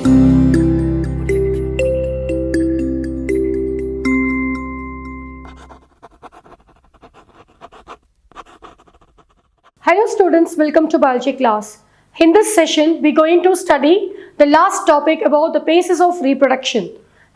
Hello students, welcome to biology class. In this session, we're going to study the last topic about the phases of reproduction.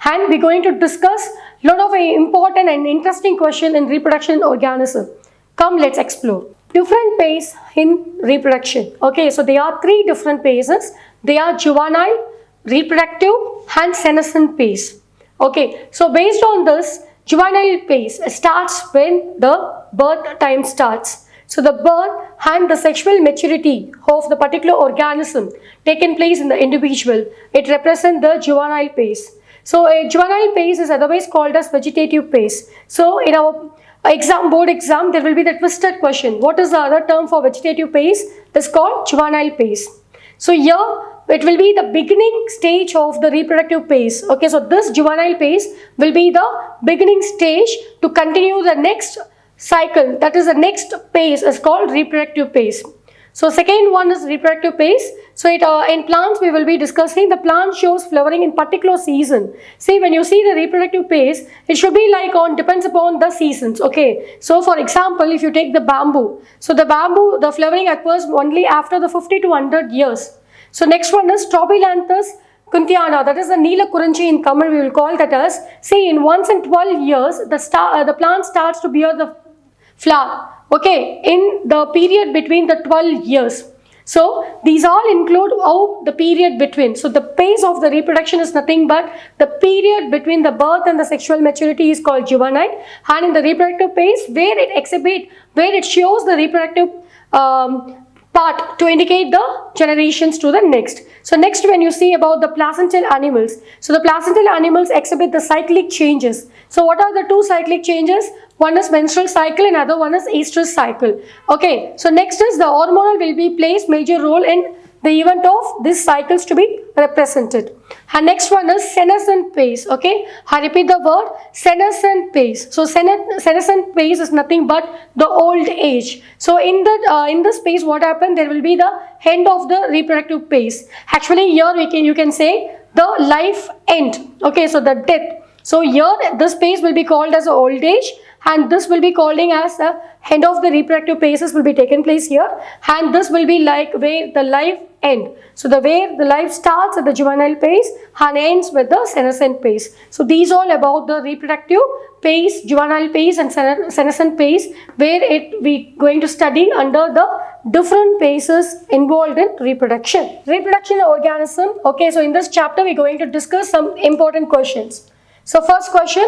And we're going to discuss a lot of important and interesting question in reproduction organism. Come, let's explore. Different phase in reproduction. Okay, so there are three different phases. They are juvenile, reproductive and senescent phase. Okay, so based on this, juvenile phase starts when the birth time starts. So the birth and the sexual maturity of the particular organism taken place in the individual, it represents the juvenile phase. So a juvenile phase is otherwise called as vegetative phase. So in our board exam, there will be the twisted question. What is the other term for vegetative phase? This is called juvenile phase. So here it will be the beginning stage of the reproductive phase. Okay, so this juvenile phase will be the beginning stage to continue the next cycle, that is the next phase is called reproductive phase. So second one is reproductive phase. So in plants we will be discussing the plant shows flowering in particular season. See, when you see the reproductive phase, it should be like depends upon the seasons. Okay, so for example, if you take the bamboo, so the bamboo, the flowering occurs only after the 50 to 100 years. So next one is Strobilanthes kuntiana, that is the Neela Kurinchi in Tamil we will call that as. See, in once in 12 years the plant starts to bear the flower, okay, in the period between the 12 years. So these all include the period between. So the phase of the reproduction is nothing but the period between the birth and the sexual maturity is called juvenile, and in the reproductive phase where it shows the reproductive part to indicate the generations to the next. So next, when you see about the placental animals, so the placental animals exhibit the cyclic changes. So what are the two cyclic changes? One is menstrual cycle and other one is estrous cycle. Okay, so next is the hormonal will be plays major role in the event of these cycles to be represented. And next one is senescent phase. Okay, I repeat the word senescent phase. So senescent phase is nothing but the old age. So in this phase, what happened? There will be the end of the reproductive phase. Actually, here you can say the life end. Okay, so the death. So here this phase will be called as old age, and this will be calling as the end of the reproductive phases will be taken place here, and this will be like where the life end. So where the life starts at the juvenile phase and ends with the senescent phase. So these all about the reproductive phase, juvenile phase and senescent phase, where we going to study under the different phases involved in reproduction. Reproduction organism. Okay, so in this chapter we are going to discuss some important questions. So first question,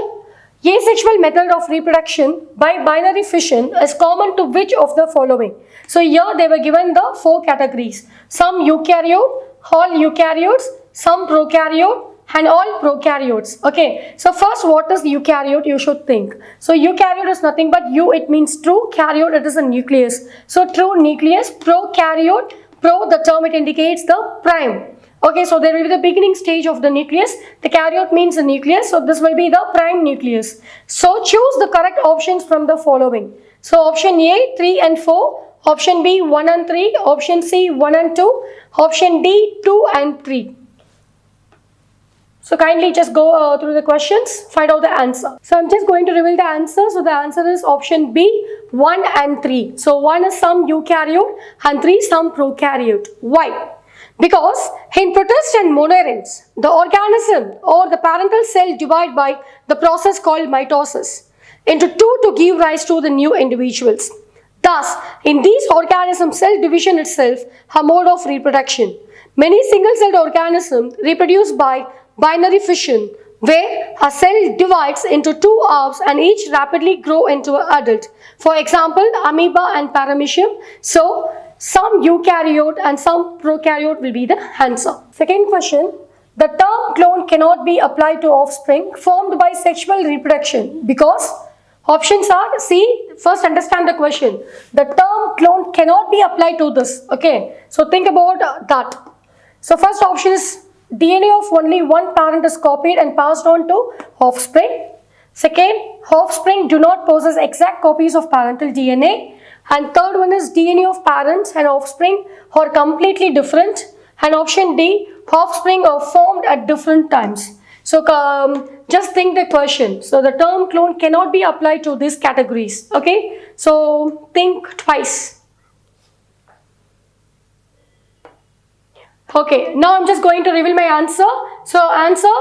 asexual method of reproduction by binary fission is common to which of the following? So here they were given the four categories. Some eukaryote, all eukaryotes, some prokaryote and all prokaryotes. Okay, so first what is eukaryote you should think. So eukaryote is nothing but it means true, karyote it is a nucleus. So true nucleus, prokaryote, the term it indicates the prime. Okay, so there will be the beginning stage of the nucleus. The karyote means the nucleus, so this will be the prime nucleus. So choose the correct options from the following. So option A 3 and 4, option B 1 and 3, option C 1 and 2, option D 2 and 3. So kindly just go through the questions, find out the answer. So I'm just going to reveal the answer. So the answer is option B 1 and 3. So 1 is some eukaryote and 3 some prokaryote. Why? Because in protist and monoerens, the organism or the parental cell divide by the process called mitosis into two to give rise to the new individuals. Thus, in these organisms, cell division itself a mode of reproduction. Many single-celled organisms reproduce by binary fission, where a cell divides into two halves and each rapidly grow into an adult. For example, amoeba and paramecium. So, some eukaryote and some prokaryote will be the answer. Second question, the term clone cannot be applied to offspring formed by sexual reproduction because options are, see, first understand the question. The term clone cannot be applied to this. Okay, so think about that. So first option is DNA of only one parent is copied and passed on to offspring. Second, offspring do not possess exact copies of parental DNA. And third one is DNA of parents and offspring are completely different. And option D, offspring are formed at different times. So just think the question. So the term clone cannot be applied to these categories. Okay. So think twice. Okay. Now I'm just going to reveal my answer. So answer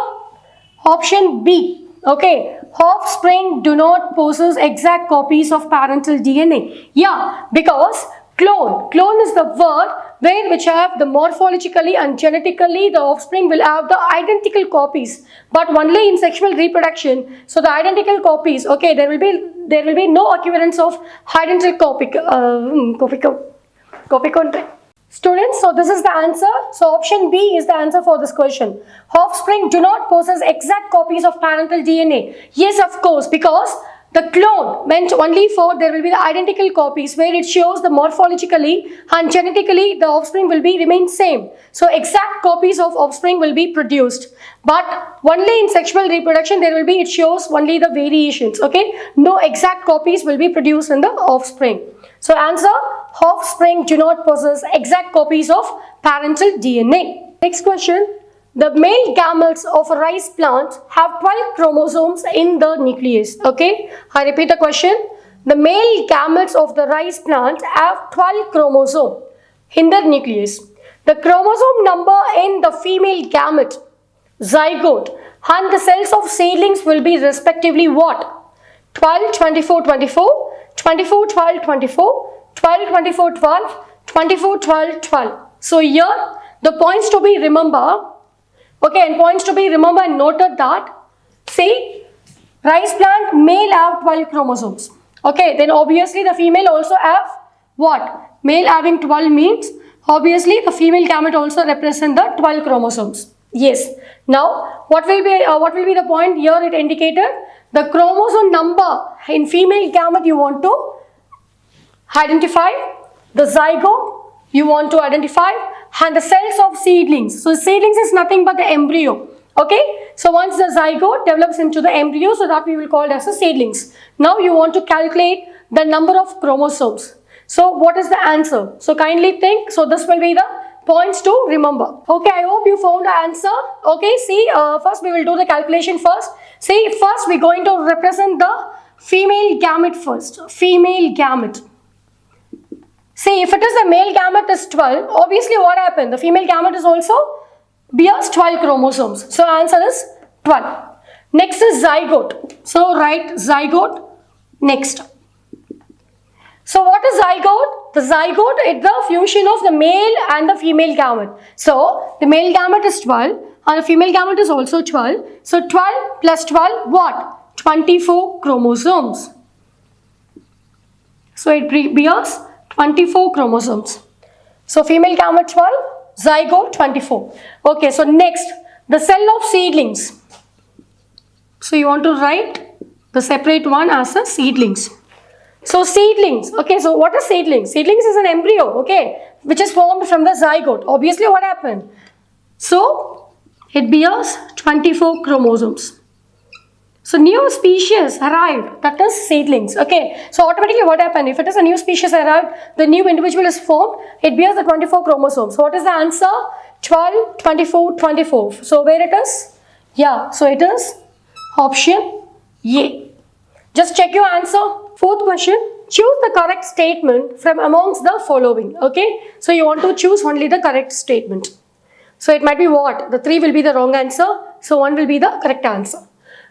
option B. Okay. Offspring do not possess exact copies of parental DNA. Yeah, because clone is the word which have the morphologically and genetically the offspring will have the identical copies, but only in sexual reproduction. So the identical copies, okay, there will be no occurrence of identical copy content. Students, so this is the answer. So option B is the answer for this question. Offspring do not possess exact copies of parental DNA. Yes, of course, because the clone meant only for there will be the identical copies where it shows the morphologically and genetically the offspring will be remain same. So exact copies of offspring will be produced. But only in sexual reproduction there will be, it shows only the variations. Okay, no exact copies will be produced in the offspring. So answer, offspring do not possess exact copies of parental DNA. Next question. The male gametes of a rice plant have 12 chromosomes in the nucleus. Okay, I repeat the question. The male gametes of the rice plant have 12 chromosomes in their nucleus. The chromosome number in the female gamete, zygote, and the cells of seedlings will be respectively what? 12, 24, 24, 24, 12, 24, 12, 24, 12, 24, 12, 12. So here the points to be remember. Okay, and points to be remember and noted that, see, rice plant male have 12 chromosomes. Okay, then obviously the female also have what? Male having 12 means obviously the female gamete also represent the 12 chromosomes. Yes. Now what will be the point here? It indicated the chromosome number in female gamete you want to identify, the zygote you want to identify, and the cells of seedlings. So seedlings is nothing but the embryo. Okay. So once the zygote develops into the embryo, so that we will call it as a seedlings. Now you want to calculate the number of chromosomes. So what is the answer? So kindly think. So this will be the points to remember. Okay, I hope you found the answer. Okay, see, first we will do the calculation first. See, first we are going to represent the female gamete first. Female gamete. See, if it is the male gamete is 12, obviously what happened? The female gamete is also bears 12 chromosomes. So answer is 12. Next is zygote. So write zygote next. So what is zygote? The zygote is the fusion of the male and the female gamete. So the male gamete is 12 and the female gamete is also 12. So 12 plus 12 what? 24 chromosomes. So it bears 24 chromosomes. So female gamete 12, zygote 24. Okay, so next the cell of seedlings. So you want to write the separate one as a seedlings. So seedlings, okay, so what is seedlings? Seedlings is an embryo, okay, which is formed from the zygote. Obviously what happened? So it bears 24 chromosomes. So new species arrived, that is seedlings, okay. So automatically what happened? If it is a new species arrived, the new individual is formed, it bears the 24 chromosomes. So what is the answer? 12, 24, 24. So where it is? Yeah, so it is option A. Just check your answer. Fourth question, choose the correct statement from amongst the following, okay. So you want to choose only the correct statement. So it might be what? The 3 will be the wrong answer, so 1 will be the correct answer.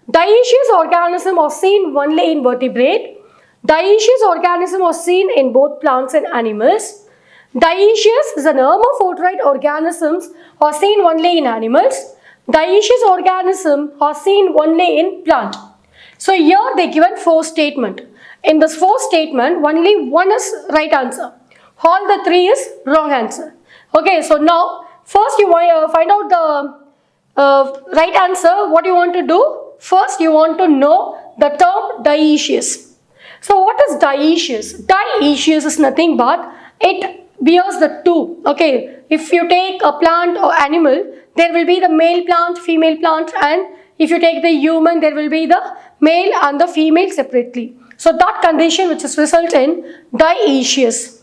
Dioecious organisms are seen only in vertebrate. Dioecious organisms are seen in both plants and animals. Dioecious is an hermaphrodite organisms are seen only in animals. Dioecious organisms are seen only in plant. So here they given 4 statement. In this 4 statement, only 1 is right answer. All the 3 is wrong answer. Okay, so now first you want to find out the right answer. What you want to do? First you want to know the term dioecious. So what is dioecious? Dioecious is nothing but it bears the 2. Okay, if you take a plant or animal, there will be the male plant, female plant, and if you take the human, there will be the male and the female separately. So that condition which is result in dioecious.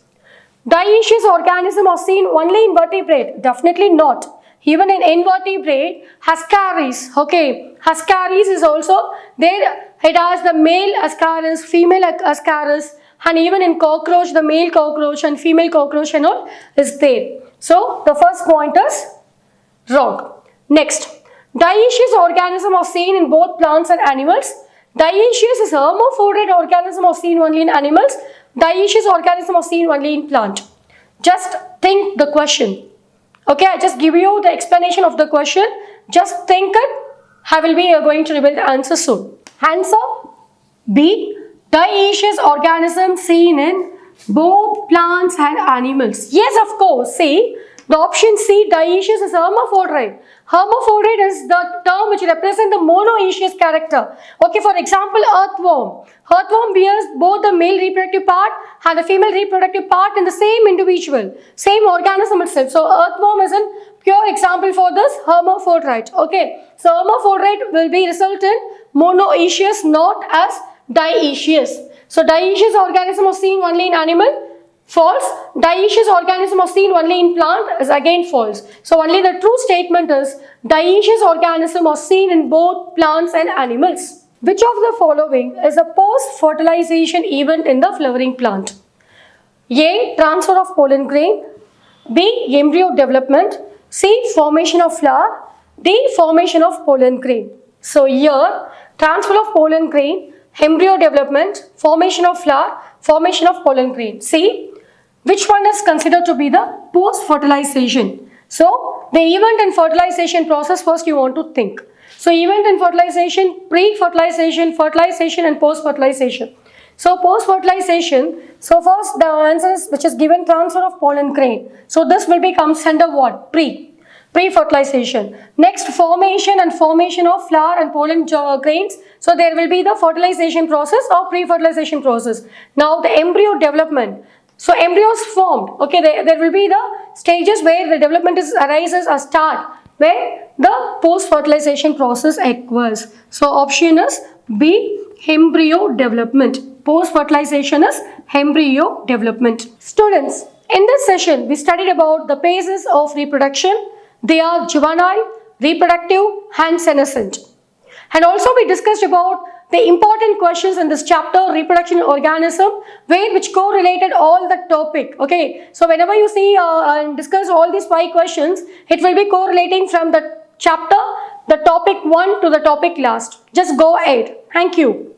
Dioecious organisms are seen only in vertebrate? Definitely not. Even in invertebrate, Ascaris, okay, Ascaris is also there. It has the male Ascaris, female Ascaris, and even in cockroach, the male cockroach and female cockroach and all is there. So the first point is wrong. Next, dioecious organism are seen in both plants and animals. Dioecious is a hermaphrodite organism are seen only in animals. Dioecious organism are seen only in plant. Just think the question. Okay, I just give you the explanation of the question. Just think it. I will be going to reveal the answer soon. Answer B. Dioecious organism seen in both plants and animals. Yes, of course. See, the option C, dioecious is hermaphrodite. Hermaphrodite is the term which represents the monoecious character. Okay, for example, earthworm. Earthworm bears both the male reproductive part and the female reproductive part in the same individual, same organism itself. So, earthworm is a pure example for this hermaphrodite. Okay, so hermaphrodite will be result in monoecious, not as dioecious. So, dioecious organism is seen only in animal. False. Dioecious organism are seen only in plant is again false. So only the true statement is dioecious organism are seen in both plants and animals. Which of the following is a post-fertilization event in the flowering plant? A. Transfer of pollen grain. B. Embryo development. C. Formation of flower. D. Formation of pollen grain. So here, transfer of pollen grain, embryo development, formation of flower, formation of pollen grain. See, which one is considered to be the post-fertilization? So, the event in fertilization process first you want to think. So, event in fertilization, pre-fertilization, fertilization and post-fertilization. So, post-fertilization, so first the answers which is given transfer of pollen grain. So, this will be comes under what? Pre-fertilization. Next, formation and formation of flower and pollen grains. So, there will be the fertilization process or pre-fertilization process. Now, the embryo development. So, embryos formed. Okay, there will be the stages where the development arises or start, where the post-fertilization process occurs. So, option is B, embryo development. Post-fertilization is embryo development. Students, in this session, we studied about the phases of reproduction. They are juvenile, reproductive and senescent. And also we discussed about the important questions in this chapter, reproduction organism, which correlated all the topic. Okay, so whenever you see and discuss all these 5 questions, it will be correlating from the chapter, the topic 1 to the topic last. Just go ahead. Thank you.